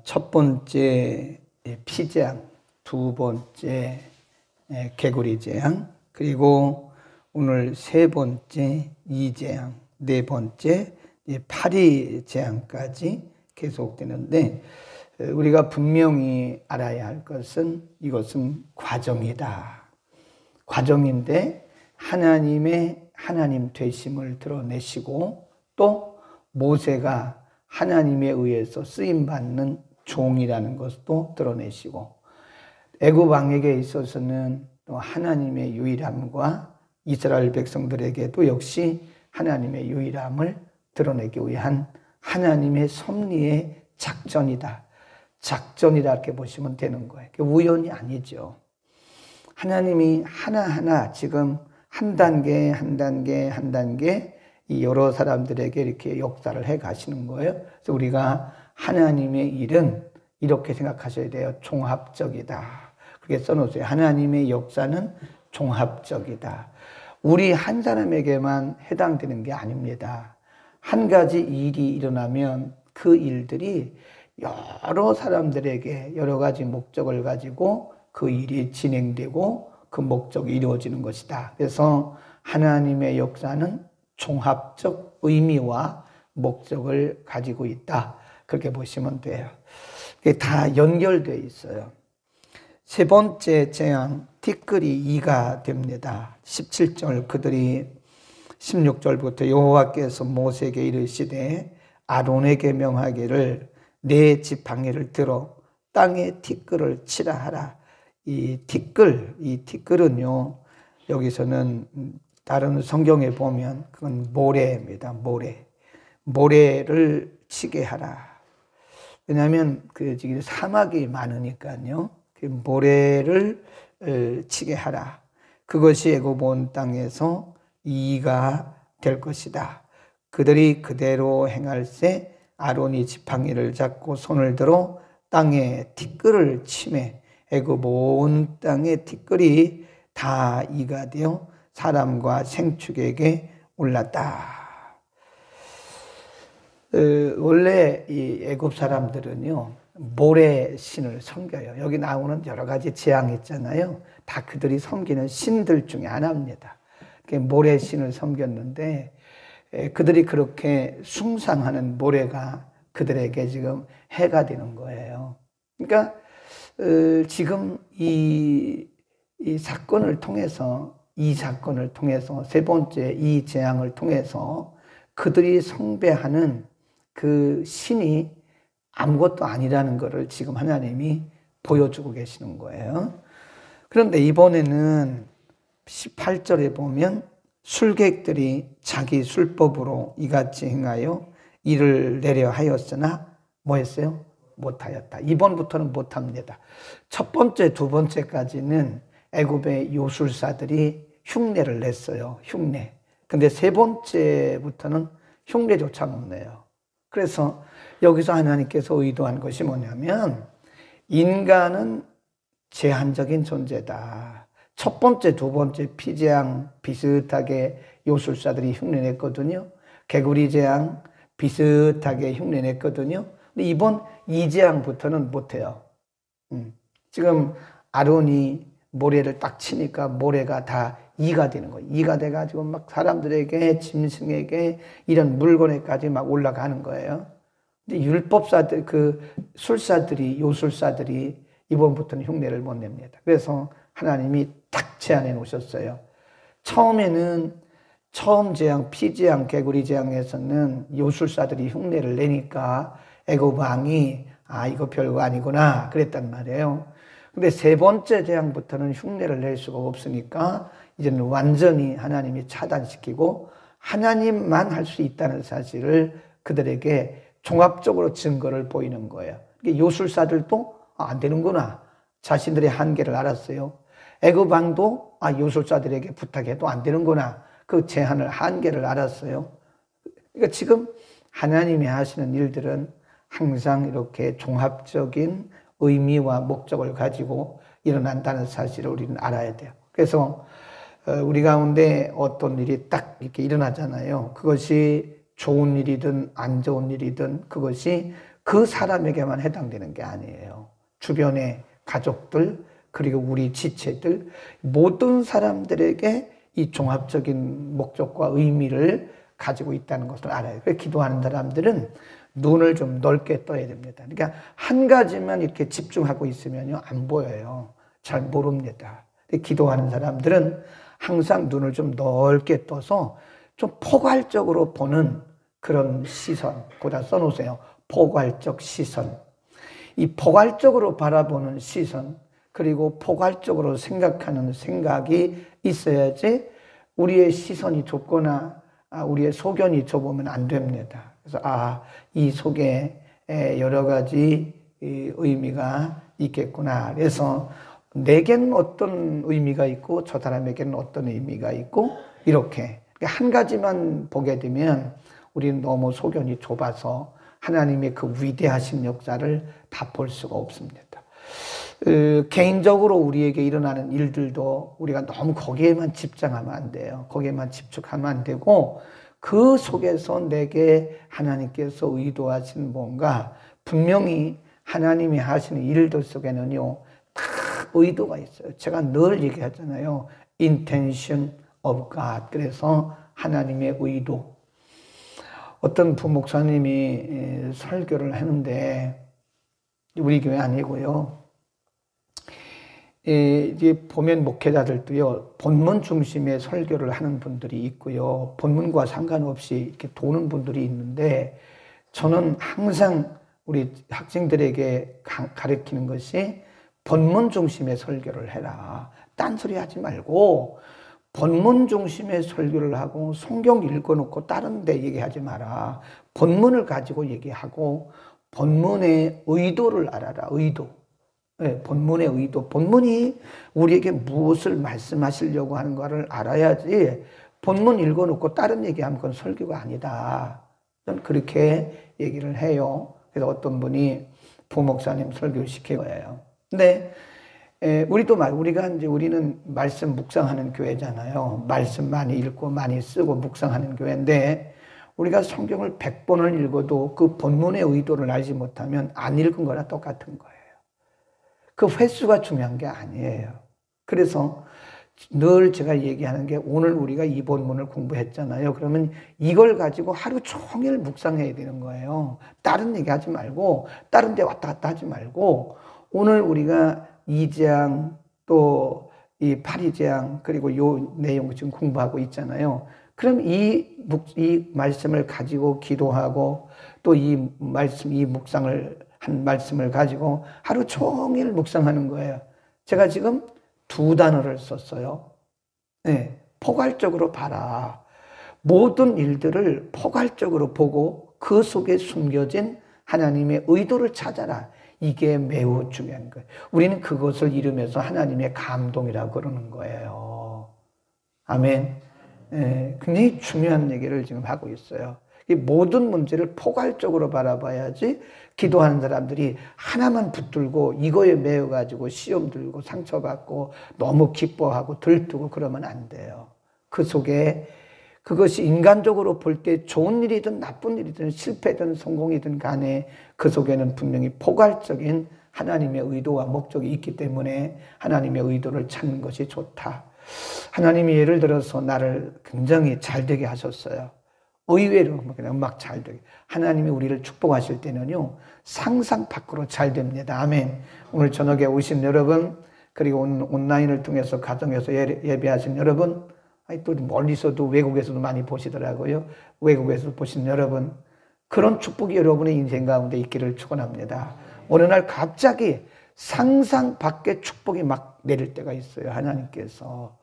첫 번째 피재앙, 두 번째 개구리 재앙, 그리고 오늘 세 번째 이재앙, 네 번째 파리 재앙까지 계속되는데, 우리가 분명히 알아야 할 것은 이것은 과정이다. 과정인데 하나님의 하나님 되심을 드러내시고, 또 모세가 하나님에 의해서 쓰임받는 종이라는 것도 드러내시고, 애굽 왕에게 있어서는 또 하나님의 유일함과 이스라엘 백성들에게도 역시 하나님의 유일함을 드러내기 위한 하나님의 섭리의 작전이다. 작전이다 이렇게 보시면 되는 거예요. 우연이 아니죠. 하나님이 하나하나 지금 한 단계 한 단계 한 단계 이 여러 사람들에게 이렇게 역사를 해 가시는 거예요. 그래서 우리가 하나님의 일은 이렇게 생각하셔야 돼요. 종합적이다. 그렇게 써놓으세요. 하나님의 역사는 종합적이다. 우리 한 사람에게만 해당되는 게 아닙니다. 한 가지 일이 일어나면 그 일들이 여러 사람들에게 여러 가지 목적을 가지고 그 일이 진행되고 그 목적이 이루어지는 것이다. 그래서 하나님의 역사는 종합적 의미와 목적을 가지고 있다. 그렇게 보시면 돼요. 이게 다 연결되어 있어요. 세 번째 재앙, 티끌이 2가 됩니다. 17절 그들이 16절부터 여호와께서 모세에게 이르시되 아론에게 명하기를 내 지팡이를 들어 땅에 티끌을 치라 하라. 이 티끌은요, 여기서는 다른 성경에 보면 그건 모래입니다. 모래를 치게 하라. 왜냐하면 그 지금 사막이 많으니까요. 그 모래를 치게 하라. 그것이 애굽 온 땅에서 이가 될 것이다. 그들이 그대로 행할세 아론이 지팡이를 잡고 손을 들어 땅에 티끌을 치매 애굽 온 땅에 티끌이 다 이가 되어 사람과 생축에게 올랐다. 원래 이 애굽 사람들은요, 모래 신을 섬겨요. 여기 나오는 여러 가지 재앙 있잖아요. 다 그들이 섬기는 신들 중에 하나입니다. 모래 신을 섬겼는데, 그들이 그렇게 숭상하는 모래가 그들에게 지금 해가 되는 거예요. 그러니까 지금 이 사건을 통해서, 세 번째 이 재앙을 통해서 그들이 숭배하는 그 신이 아무것도 아니라는 것을 지금 하나님이 보여주고 계시는 거예요. 그런데 이번에는 18절에 보면 술객들이 자기 술법으로 이같이 행하여 이를 내려 하였으나 뭐 했어요? 못하였다. 이번부터는 못합니다. 첫 번째, 두 번째까지는 애굽의 요술사들이 흉내를 냈어요. 흉내. 근데 세 번째부터는 흉내조차 못 내요. 그래서 여기서 하나님께서 의도한 것이 뭐냐면, 인간은 제한적인 존재다. 첫 번째, 두 번째 피재앙 비슷하게 요술사들이 흉내냈거든요. 개구리 재앙 비슷하게 흉내냈거든요. 근데 이번 이재앙부터는 못해요. 지금 아론이 모래를 딱 치니까 모래가 다 이가 되는 거예요. 이가 돼가지고 막 사람들에게, 짐승에게, 이런 물건에까지 막 올라가는 거예요. 근데 율법사들, 그 술사들이, 요술사들이 이번부터는 흉내를 못 냅니다. 그래서 하나님이 딱 제안해 놓으셨어요. 처음에는 처음 재앙, 피재앙, 개구리 재앙에서는 요술사들이 흉내를 내니까 애굽 왕이 이거 별거 아니구나 그랬단 말이에요. 근데 세 번째 재앙부터는 흉내를 낼 수가 없으니까 이제는 완전히 하나님이 차단시키고 하나님만 할 수 있다는 사실을 그들에게 종합적으로 증거를 보이는 거예요. 요술사들도 안 되는구나. 자신들의 한계를 알았어요. 애굽 왕도 요술사들에게 부탁해도 안 되는구나. 그 제한을, 한계를 알았어요. 그러니까 지금 하나님이 하시는 일들은 항상 이렇게 종합적인 의미와 목적을 가지고 일어난다는 사실을 우리는 알아야 돼요. 그래서 우리 가운데 어떤 일이 딱 이렇게 일어나잖아요. 그것이 좋은 일이든 안 좋은 일이든 그것이 그 사람에게만 해당되는 게 아니에요. 주변의 가족들, 그리고 우리 지체들, 모든 사람들에게 이 종합적인 목적과 의미를 가지고 있다는 것을 알아요. 그래서 기도하는 사람들은 눈을 좀 넓게 떠야 됩니다. 그러니까 한 가지만 이렇게 집중하고 있으면요, 안 보여요. 잘 모릅니다. 기도하는 사람들은 항상 눈을 좀 넓게 떠서 좀 포괄적으로 보는 그런 시선, 거기다 써놓으세요. 포괄적 시선. 이 포괄적으로 바라보는 시선, 그리고 포괄적으로 생각하는 생각이 있어야지 우리의 시선이 좁거나 우리의 소견이 좁으면 안 됩니다. 그래서 이 속에 여러 가지 의미가 있겠구나. 그래서 내게는 어떤 의미가 있고 저 사람에게는 어떤 의미가 있고 이렇게 한 가지만 보게 되면 우리는 너무 소견이 좁아서 하나님의 그 위대하신 역사를 다 볼 수가 없습니다. 개인적으로 우리에게 일어나는 일들도 우리가 너무 거기에만 집중하면 안 돼요. 거기에만 집중하면 안 되고 그 속에서 내게 하나님께서 의도하신 뭔가 분명히 하나님이 하시는 일들 속에는요 다 의도가 있어요. 제가 늘 얘기하잖아요. Intention of God. 그래서 하나님의 의도. 어떤 부목사님이 설교를 하는데 우리 교회 아니고요. 이제 보면 목회자들도요, 본문 중심의 설교를 하는 분들이 있고요, 본문과 상관없이 이렇게 도는 분들이 있는데, 저는 항상 우리 학생들에게 가르치는 것이 본문 중심의 설교를 해라. 딴소리 하지 말고, 본문 중심의 설교를 하고, 성경 읽어놓고 다른 데 얘기하지 마라. 본문을 가지고 얘기하고, 본문의 의도를 알아라. 의도. 네, 본문의 의도. 본문이 우리에게 무엇을 말씀하시려고 하는가를 알아야지 본문 읽어놓고 다른 얘기하면 그건 설교가 아니다. 저는 그렇게 얘기를 해요. 그래서 어떤 분이 부목사님 설교시킨 거예요. 근데 우리는 말씀 묵상하는 교회잖아요. 말씀 많이 읽고 많이 쓰고 묵상하는 교회인데 우리가 성경을 100번을 읽어도 그 본문의 의도를 알지 못하면 안 읽은 거랑 똑같은 거예요. 그 횟수가 중요한 게 아니에요. 그래서 늘 제가 얘기하는 게 오늘 우리가 이 본문을 공부했잖아요. 그러면 이걸 가지고 하루 종일 묵상해야 되는 거예요. 다른 얘기 하지 말고 다른 데 왔다 갔다 하지 말고 오늘 우리가 2장 또 이 8장 그리고 요 내용 지금 공부하고 있잖아요. 그럼 이 말씀을 가지고 기도하고 또 이 묵상을 한 말씀을 가지고 하루 종일 묵상하는 거예요. 제가 지금 2단어를 썼어요. 네, 포괄적으로 봐라. 모든 일들을 포괄적으로 보고 그 속에 숨겨진 하나님의 의도를 찾아라. 이게 매우 중요한 거예요. 우리는 그것을 이루면서 하나님의 감동이라고 그러는 거예요. 아멘. 네, 굉장히 중요한 얘기를 지금 하고 있어요. 이 모든 문제를 포괄적으로 바라봐야지 기도하는 사람들이 하나만 붙들고 이거에 매여가지고 시험 들고 상처받고 너무 기뻐하고 들뜨고 그러면 안 돼요. 그 속에 그것이 인간적으로 볼 때 좋은 일이든 나쁜 일이든 실패든 성공이든 간에 그 속에는 분명히 포괄적인 하나님의 의도와 목적이 있기 때문에 하나님의 의도를 찾는 것이 좋다. 하나님이 예를 들어서 나를 굉장히 잘 되게 하셨어요. 의외로 그냥 막 잘 되게. 하나님이 우리를 축복하실 때는요 상상 밖으로 잘 됩니다. 아멘. 오늘 저녁에 오신 여러분, 그리고 온라인을 통해서 가정에서 예배하신 여러분, 또 멀리서도 외국에서도 많이 보시더라고요. 외국에서 보신 여러분, 그런 축복이 여러분의 인생 가운데 있기를 축원합니다. 어느 날 갑자기 상상 밖의 축복이 막 내릴 때가 있어요. 하나님께서.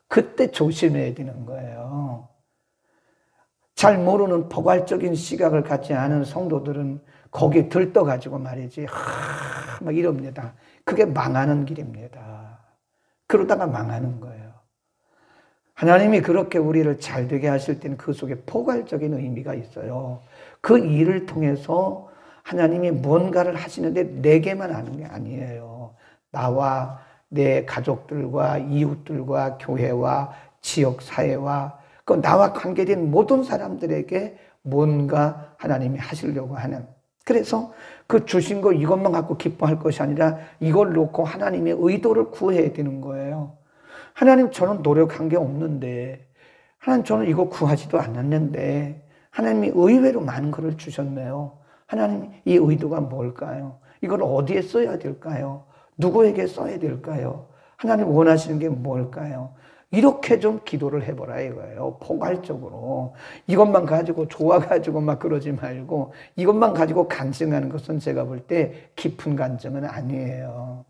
그때 조심해야 되는 거예요. 잘 모르는 포괄적인 시각을 갖지 않은 성도들은 거기에 들떠가지고 말이지 막 이럽니다. 그게 망하는 길입니다. 그러다가 망하는 거예요. 하나님이 그렇게 우리를 잘 되게 하실 때는 그 속에 포괄적인 의미가 있어요. 그 일을 통해서 하나님이 무언가를 하시는데 내게만 아는 게 아니에요. 나와 내 가족들과 이웃들과 교회와 지역 사회와 나와 관계된 모든 사람들에게 뭔가 하나님이 하시려고 하는, 그래서 그 주신 거 이것만 갖고 기뻐할 것이 아니라 이걸 놓고 하나님의 의도를 구해야 되는 거예요. 하나님, 저는 노력한 게 없는데, 하나님, 저는 이거 구하지도 않았는데 하나님이 의외로 많은 것을 주셨네요. 하나님, 이 의도가 뭘까요? 이걸 어디에 써야 될까요? 누구에게 써야 될까요? 하나님 원하시는 게 뭘까요? 이렇게 좀 기도를 해보라 이거예요. 포괄적으로. 이것만 가지고 좋아가지고 막 그러지 말고, 이것만 가지고 간증하는 것은 제가 볼 때 깊은 간증은 아니에요.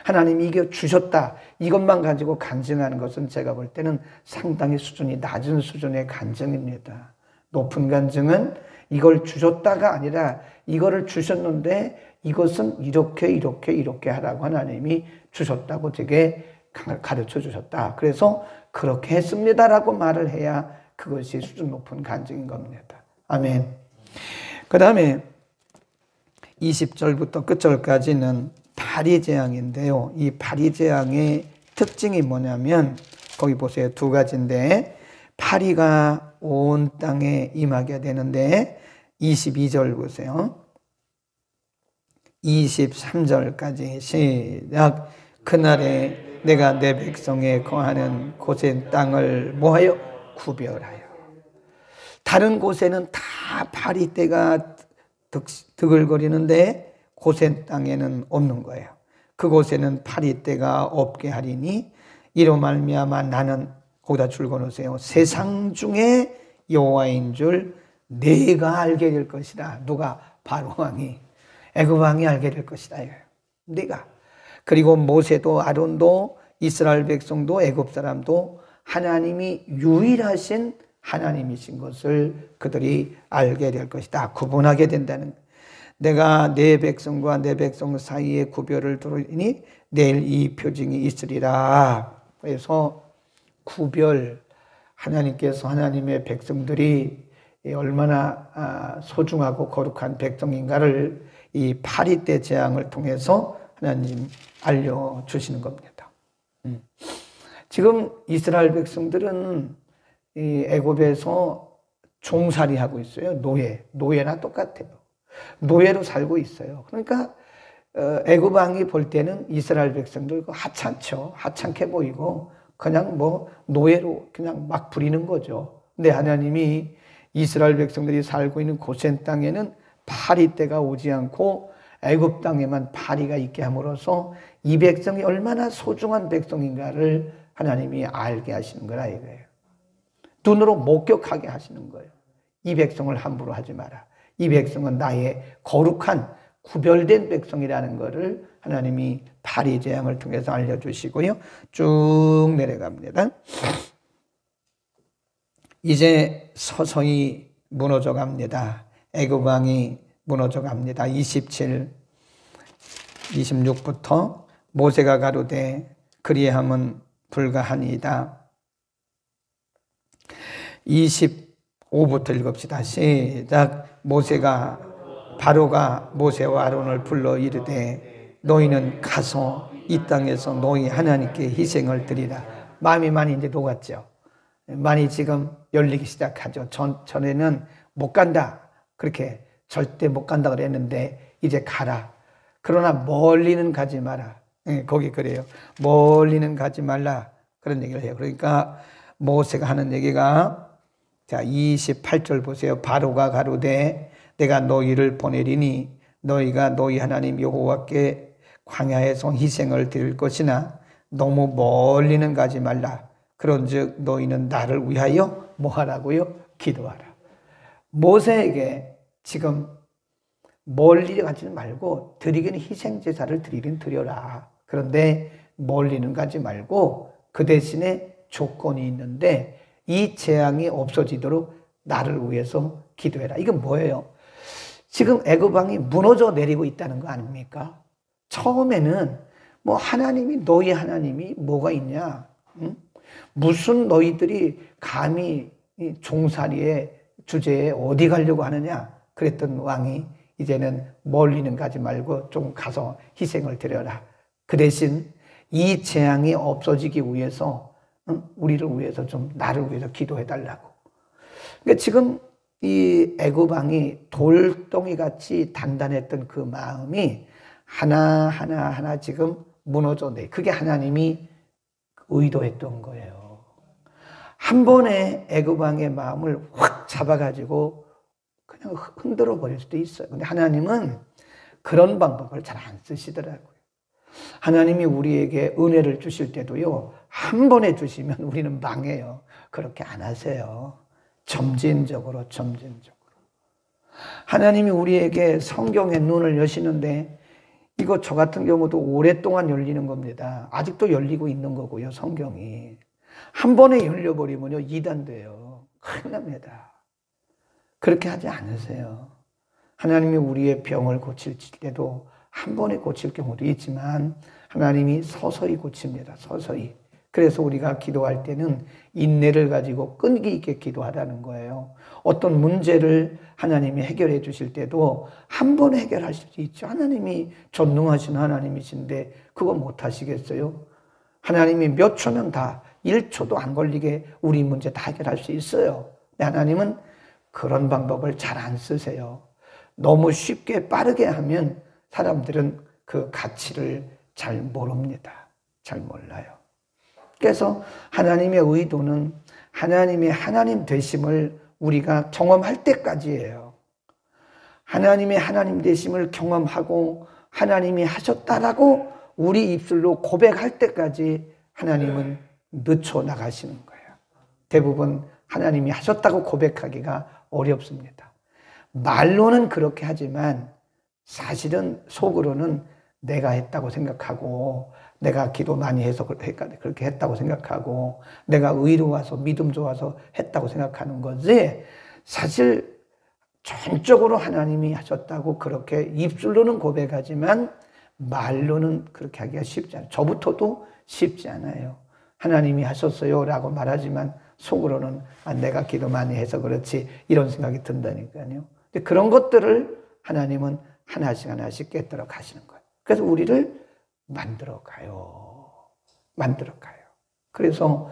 하나님이 이게 주셨다, 이것만 가지고 간증하는 것은 제가 볼 때는 상당히 수준이 낮은 수준의 간증입니다. 높은 간증은 이걸 주셨다가 아니라 이거를 주셨는데 이것은 이렇게 하라고 하나님이 주셨다고 제게 가르쳐 주셨다. 그래서 그렇게 했습니다라고 말을 해야 그것이 수준 높은 간증인 겁니다. 아멘. 그 다음에 20절부터 끝절까지는 파리재앙인데요. 이 파리재앙의 특징이 뭐냐면, 거기 보세요. 두 가지인데, 파리가 온 땅에 임하게 되는데, 22절 보세요. 23절까지 시작. 그날에 내가 내 백성에 거하는 곳의 땅을 뭐하여? 구별하여. 다른 곳에는 다 파리떼가 드글거리는데 고센 땅에는 없는 거예요. 그곳에는 파리떼가 없게 하리니 이로 말미암아 나는, 거기다 줄거놓으세요. 세상 중에 여호와인 줄 내가 알게 될 것이다. 누가? 바로 왕이, 애굽 왕이 알게 될 것이다. 네가. 그리고 모세도 아론도 이스라엘 백성도 애굽 사람도 하나님이 유일하신 하나님이신 것을 그들이 알게 될 것이다. 구분하게 된다는 거예요. 내가 내 백성과 내 백성 사이에 구별을 두르니 내일 이 표징이 있으리라. 그래서 구별, 하나님께서 하나님의 백성들이 얼마나 소중하고 거룩한 백성인가를 이 파리떼 재앙을 통해서 하나님 알려주시는 겁니다. 지금 이스라엘 백성들은 이 애굽에서 종살이하고 있어요. 노예나 똑같아요. 노예로 살고 있어요. 그러니까 애굽 왕이 볼 때는 이스라엘 백성들 하찮죠. 하찮게 보이고 그냥 뭐 노예로 그냥 막 부리는 거죠. 근데 하나님이 이스라엘 백성들이 살고 있는 고센 땅에는 파리떼가 오지 않고 애굽 땅에만 파리가 있게 함으로써 이 백성이 얼마나 소중한 백성인가를 하나님이 알게 하시는 거라 이거예요. 눈으로 목격하게 하시는 거예요. 이 백성을 함부로 하지 마라. 이 백성은 나의 거룩한 구별된 백성이라는 것을 하나님이 파리 재앙을 통해서 알려주시고요. 쭉 내려갑니다. 이제 서서히 무너져 갑니다. 애굽 왕이 무너져 갑니다. 27, 26부터 모세가 가로되 그리함은 불가하니이다. 25부터 읽읍시다. 시작. 바로가 모세와 아론을 불러 이르되 너희는 가서 이 땅에서 너희 하나님께 희생을 드리라. 마음이 많이 이제 녹았죠. 많이 지금 열리기 시작하죠. 전에는 못 간다, 그렇게 절대 못 간다 그랬는데 이제 가라. 그러나 멀리는 가지 마라. 거기 그래요. 멀리는 가지 말라. 그런 얘기를 해요. 그러니까 모세가 하는 얘기가, 자 28절 보세요. 바로가 가로되 내가 너희를 보내리니 너희가 너희 하나님 여호와께 광야에서 희생을 드릴 것이나 너무 멀리는 가지 말라. 그런즉 너희는 나를 위하여 뭐 하라고요? 기도하라. 모세에게 지금 멀리 가지는 말고 드리기는 희생제사를 드리긴 드려라. 그런데 멀리는 가지 말고 그 대신에 조건이 있는데 이 재앙이 없어지도록 나를 위해서 기도해라. 이건 뭐예요? 지금 애굽 왕이 무너져 내리고 있다는 거 아닙니까? 처음에는 뭐 하나님이, 너희 하나님이 뭐가 있냐? 응? 무슨 너희들이 감히 종살이의 주제에 어디 가려고 하느냐? 그랬던 왕이 이제는 멀리는 가지 말고 좀 가서 희생을 드려라. 그 대신 이 재앙이 없어지기 위해서 우리를 위해서 좀 나를 위해서 기도해 달라고. 그러니까 지금 이 애굽 왕이 돌덩이 같이 단단했던 그 마음이 하나하나 지금 무너져 내. 그게 하나님이 의도했던 거예요. 한 번에 애굽 왕의 마음을 확 잡아가지고 그냥 흔들어 버릴 수도 있어요. 근데 하나님은 그런 방법을 잘 안 쓰시더라고요. 하나님이 우리에게 은혜를 주실 때도요, 한 번에 주시면 우리는 망해요. 그렇게 안 하세요. 점진적으로. 하나님이 우리에게 성경의 눈을 여시는데, 이거 저 같은 경우도 오랫동안 열리는 겁니다. 아직도 열리고 있는 거고요, 성경이. 한 번에 열려버리면요, 이단돼요. 큰일 납니다. 그렇게 하지 않으세요. 하나님이 우리의 병을 고칠 때도 한 번에 고칠 경우도 있지만 하나님이 서서히 고칩니다. 서서히. 그래서 우리가 기도할 때는 인내를 가지고 끈기 있게 기도하라는 거예요. 어떤 문제를 하나님이 해결해 주실 때도 한 번에 해결하실 수 있죠. 하나님이 전능하신 하나님이신데 그거 못 하시겠어요? 하나님이 몇 초면 다 1초도 안 걸리게 우리 문제 다 해결할 수 있어요. 근데 하나님은 그런 방법을 잘 안 쓰세요. 너무 쉽게 빠르게 하면 사람들은 그 가치를 잘 모릅니다. 잘 몰라요. 그래서 하나님의 의도는 하나님의 하나님 되심을 우리가 경험할 때까지예요. 하나님의 하나님 되심을 경험하고 하나님이 하셨다라고 우리 입술로 고백할 때까지 하나님은 늦춰 나가시는 거예요. 대부분 하나님이 하셨다고 고백하기가 어렵습니다. 말로는 그렇게 하지만 사실은 속으로는 내가 했다고 생각하고 내가 기도 많이 해서 그렇게 했다고 생각하고 내가 의로워서 믿음 좋아서 했다고 생각하는 거지, 사실 전적으로 하나님이 하셨다고 그렇게 입술로는 고백하지만 말로는 그렇게 하기가 쉽지 않아요. 저부터도 쉽지 않아요. 하나님이 하셨어요 라고 말하지만 속으로는 내가 기도 많이 해서 그렇지 이런 생각이 든다니까요. 근데 그런 것들을 하나님은 하나씩 깨뜨려 가시는 거예요. 그래서 우리를 만들어 가요. 그래서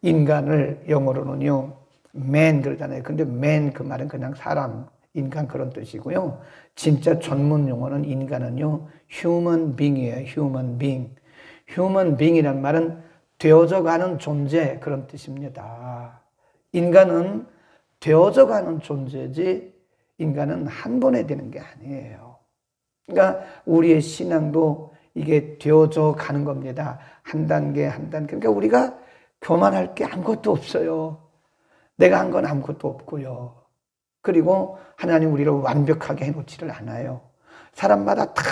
인간을 영어로는요, man 그러잖아요. 근데 man 그 말은 그냥 사람, 인간 그런 뜻이고요. 진짜 전문 용어는 인간은요, human being이에요. human being이란 말은 되어져 가는 존재, 그런 뜻입니다. 인간은 되어져 가는 존재지 인간은 한 번에 되는 게 아니에요. 그러니까 우리의 신앙도 이게 되어져 가는 겁니다. 한 단계. 그러니까 우리가 교만할 게 아무것도 없어요. 내가 한 건 아무것도 없고요. 그리고 하나님 우리를 완벽하게 해놓지를 않아요. 사람마다 다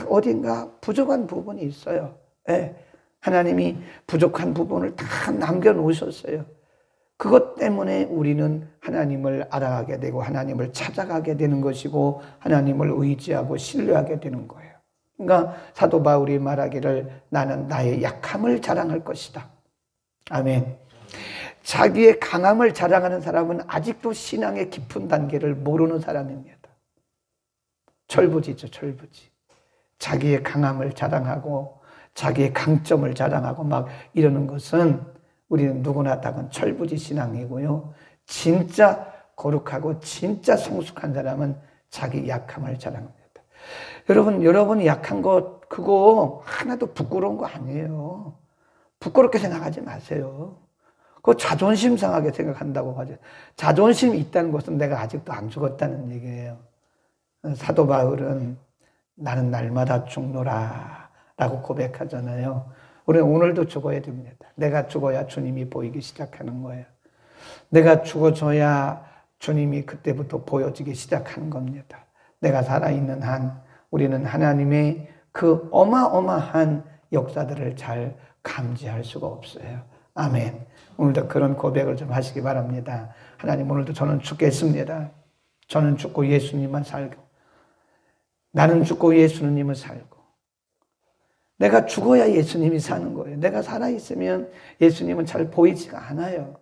어딘가 부족한 부분이 있어요. 네. 하나님이 부족한 부분을 다 남겨놓으셨어요. 그것 때문에 우리는 하나님을 알아가게 되고 하나님을 찾아가게 되는 것이고 하나님을 의지하고 신뢰하게 되는 거예요. 그러니까 사도 바울이 말하기를 나는 나의 약함을 자랑할 것이다. 아멘. 자기의 강함을 자랑하는 사람은 아직도 신앙의 깊은 단계를 모르는 사람입니다. 철부지죠, 철부지. 자기의 강함을 자랑하고 자기의 강점을 자랑하고 막 이러는 것은 우리는 누구나 다 철부지 신앙이고요. 진짜 거룩하고 진짜 성숙한 사람은 자기 약함을 자랑합니다. 여러분 약한 것 그거 하나도 부끄러운 거 아니에요. 부끄럽게 생각하지 마세요. 그거 자존심 상하게 생각한다고 하죠. 자존심이 있다는 것은 내가 아직도 안 죽었다는 얘기예요. 사도 바울은 나는 날마다 죽노라 라고 고백하잖아요. 우리는 오늘도 죽어야 됩니다. 내가 죽어야 주님이 보이기 시작하는 거예요. 내가 죽어줘야 주님이 그때부터 보여지기 시작하는 겁니다. 내가 살아있는 한 우리는 하나님의 그 어마어마한 역사들을 잘 감지할 수가 없어요. 아멘. 오늘도 그런 고백을 좀 하시기 바랍니다. 하나님, 오늘도 저는 죽겠습니다. 저는 죽고 예수님만 살고, 나는 죽고 예수님은 살고, 내가 죽어야 예수님이 사는 거예요. 내가 살아있으면 예수님은 잘 보이지가 않아요.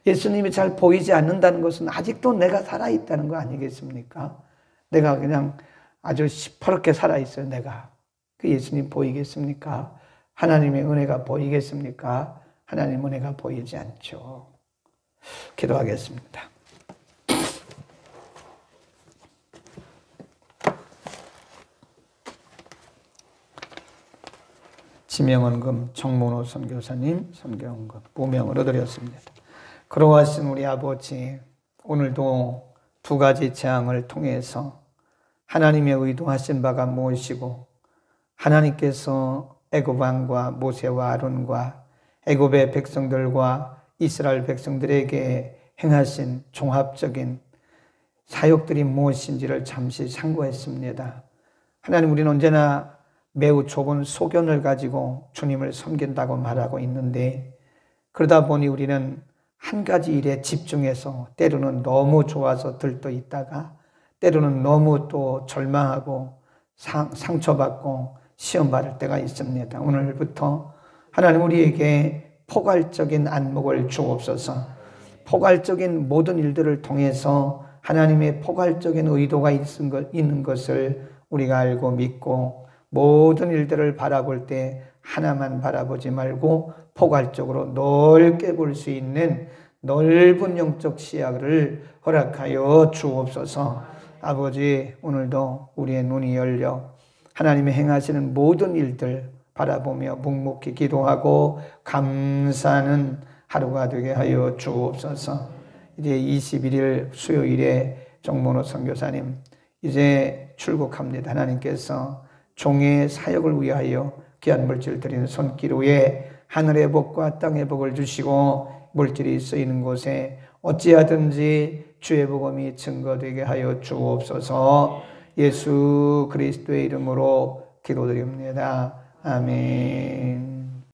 예수님이 잘 보이지 않는다는 것은 아직도 내가 살아있다는 거 아니겠습니까? 내가 그냥 아주 시퍼렇게 살아있어요. 내가. 그 예수님 보이겠습니까? 하나님의 은혜가 보이겠습니까? 하나님의 은혜가 보이지 않죠. 기도하겠습니다. 지명원금 정문호 선교사님 선교원금 무명으로 드렸습니다. 그러하신 우리 아버지, 오늘도 두 가지 재앙을 통해서 하나님의 의도하신 바가 무엇이고 하나님께서 애굽 왕과 모세와 아론과 애굽의 백성들과 이스라엘 백성들에게 행하신 종합적인 사역들이 무엇인지를 잠시 참고했습니다. 하나님, 우리는 언제나 매우 좁은 소견을 가지고 주님을 섬긴다고 말하고 있는데, 그러다 보니 우리는 한 가지 일에 집중해서 때로는 너무 좋아서 들떠 있다가 때로는 너무 또 절망하고 상처받고 시험받을 때가 있습니다. 오늘부터 하나님 우리에게 포괄적인 안목을 주옵소서. 포괄적인 모든 일들을 통해서 하나님의 포괄적인 의도가 있는 것을 우리가 알고 믿고, 모든 일들을 바라볼 때 하나만 바라보지 말고 포괄적으로 넓게 볼 수 있는 넓은 영적 시야를 허락하여 주옵소서. 아버지, 오늘도 우리의 눈이 열려 하나님의 행하시는 모든 일들 바라보며 묵묵히 기도하고 감사하는 하루가 되게 하여 주옵소서. 이제 21일 수요일에 정문호 선교사님 이제 출국합니다. 하나님께서 종의 사역을 위하여 귀한 물질 드리는 손길 위에 하늘의 복과 땅의 복을 주시고 물질이 쓰이는 곳에 어찌하든지 주의 복음이 증거되게 하여 주옵소서. 예수 그리스도의 이름으로 기도드립니다. 아멘.